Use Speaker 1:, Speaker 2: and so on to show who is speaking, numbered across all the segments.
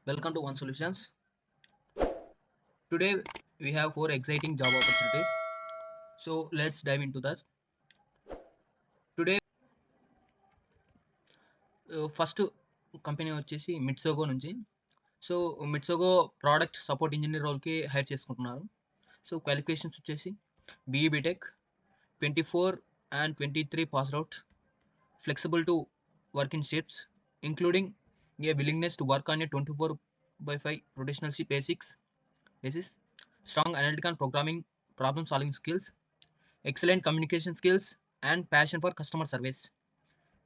Speaker 1: Welcome to One Solutions. Today we have 4 exciting job opportunities. So let's dive into that. Today, first company వచ్చేసి Mitsogo నుంచి. So Mitsogo product support engineer రోల్కి hire చేసుకుంటున్నారు. So qualifications వచ్చేసి BE BTech 24 and 23 pass out, flexible to work in shifts including a willingness to work on a 24/5 rotational shift basis, strong analytical and programming problem solving skills, excellent communication skills, and passion for customer service.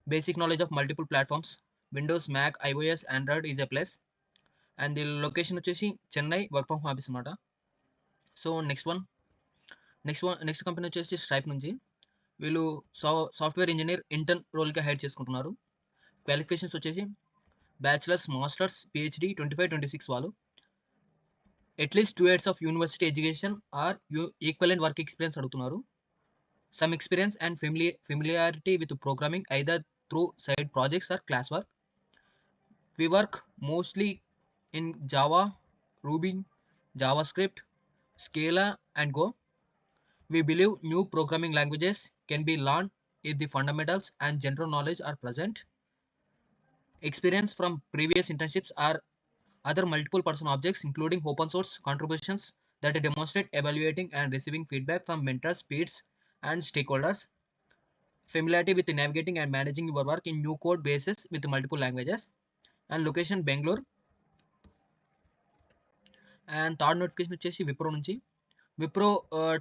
Speaker 1: Basic knowledge of multiple platforms, Windows, Mac, iOS, Android is a plus. And the location వచ్చేసి Chennai, work from office అనమాట. So next company వచ్చేసి stripe నుంచి. వీళ్ళు software engineer intern రోల్కి hire చేసుకుంటున్నారు. Qualifications వచ్చేసి bachelors, masters, PhD 25-26 వాళ్ళు. At least 2 years of university education or equivalent work experience అడుగుతున్నారు. Some experience and familiarity with programming either through side projects or classwork. We work mostly in Java, Ruby, JavaScript, Scala, and Go. We believe new programming languages can be learned if the fundamentals and general knowledge are present. Experience from previous internships are other multiple person objects, including open source contributions that demonstrate evaluating and receiving feedback from mentors, peers, and stakeholders. Familiarity with navigating and managing your work in new code bases with multiple languages. And location Bangalore. And third notification వచ్చేసి విప్రో నుంచి. Wipro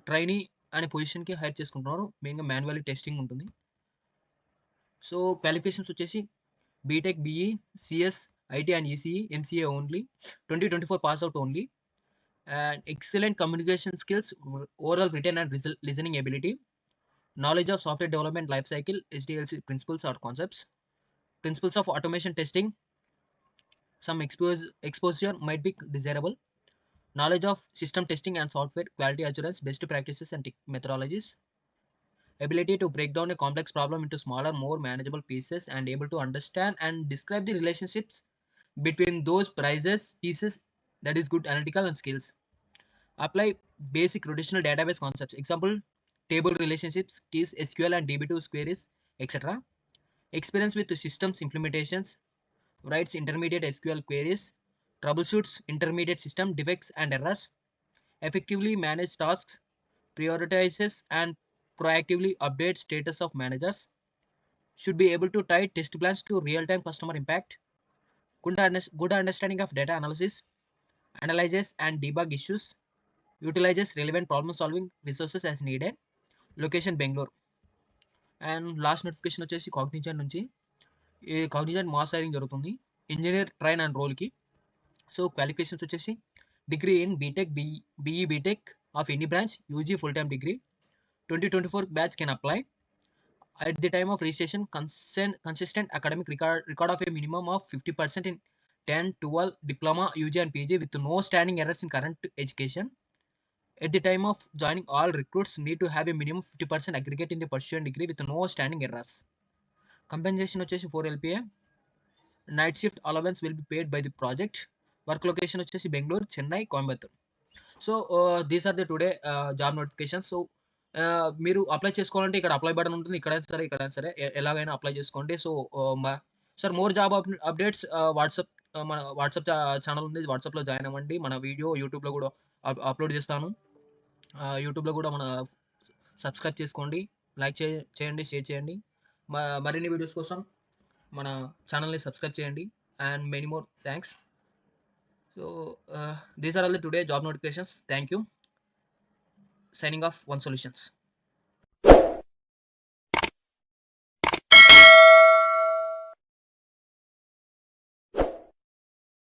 Speaker 1: trainee అనే పొజిషన్కి hire చేసుకుంటున్నారు. మెయిన్గా manual testing ఉంటుంది. So qualifications వచ్చేసి BTech, BE, CS, IT and ECE, MCA only, 2024 pass out only. And excellent communication skills, oral, written and listening ability, knowledge of software development lifecycle, SDLC principles or concepts, principles of automation testing, some exposure might be desirable, knowledge of system testing and software quality assurance, best practices and methodologies, ability to break down a complex problem into smaller, more manageable pieces, and able to understand and describe the relationships between those pieces, that is good analytical and skills. Apply basic relational database concepts, example table relationships, keys, SQL and DB2 queries, etc. Experience with the systems implementations, writes intermediate SQL queries, troubleshoots intermediate system defects and errors, effectively manage tasks, prioritizes and proactively updates status of managers, should be able to tie test plans to real-time customer impact, good understanding of data analysis, analyzes and debug issues, utilizes relevant problem solving resources as needed. Location Bengaluru. And last notification వచ్చేసి Cognizant నుంచి. ఈ Cognizant mass hiring జరుగుతుంది engineer train and రోల్కి. So qualifications వచ్చేసి degree in BTech, BE BTech of any branch, UG full time degree. 2024 batch can apply. At the time of registration, consistent academic record of a minimum of 50% in 10, 12, diploma, UG and PG with no standing errors in current education. At the time of joining, all recruits need to have a minimum 50% aggregate in the pursuant degree with no standing errors. Compensation వచ్చేసి 4 LPA. Night shift allowance will be paid by the project. Work location వచ్చేసి Bengaluru, Chennai, Coimbatore. So these are the today job notification. So మీరు apply చేసుకోవాలంటే ఇక్కడ apply button ఉంటుంది, ఇక్కడైనా సరే ఎలాగైనా apply చేసుకోండి. So sir more job updates WhatsApp, మన వాట్సాప్ ఛానల్ ఉంది, వాట్సాప్లో జాయిన్ అవ్వండి. మన వీడియో యూట్యూబ్లో కూడా అప్లోడ్ చేస్తాను. యూట్యూబ్లో కూడా మన సబ్స్క్రైబ్ చేసుకోండి, లైక్ చేయండి, షేర్ చేయండి. మరిన్ని వీడియోస్ కోసం మన ఛానల్ని సబ్స్క్రైబ్ చేయండి. And many more thanks. So these are all the today job notifications. Thank you. Signing off, One Solutions.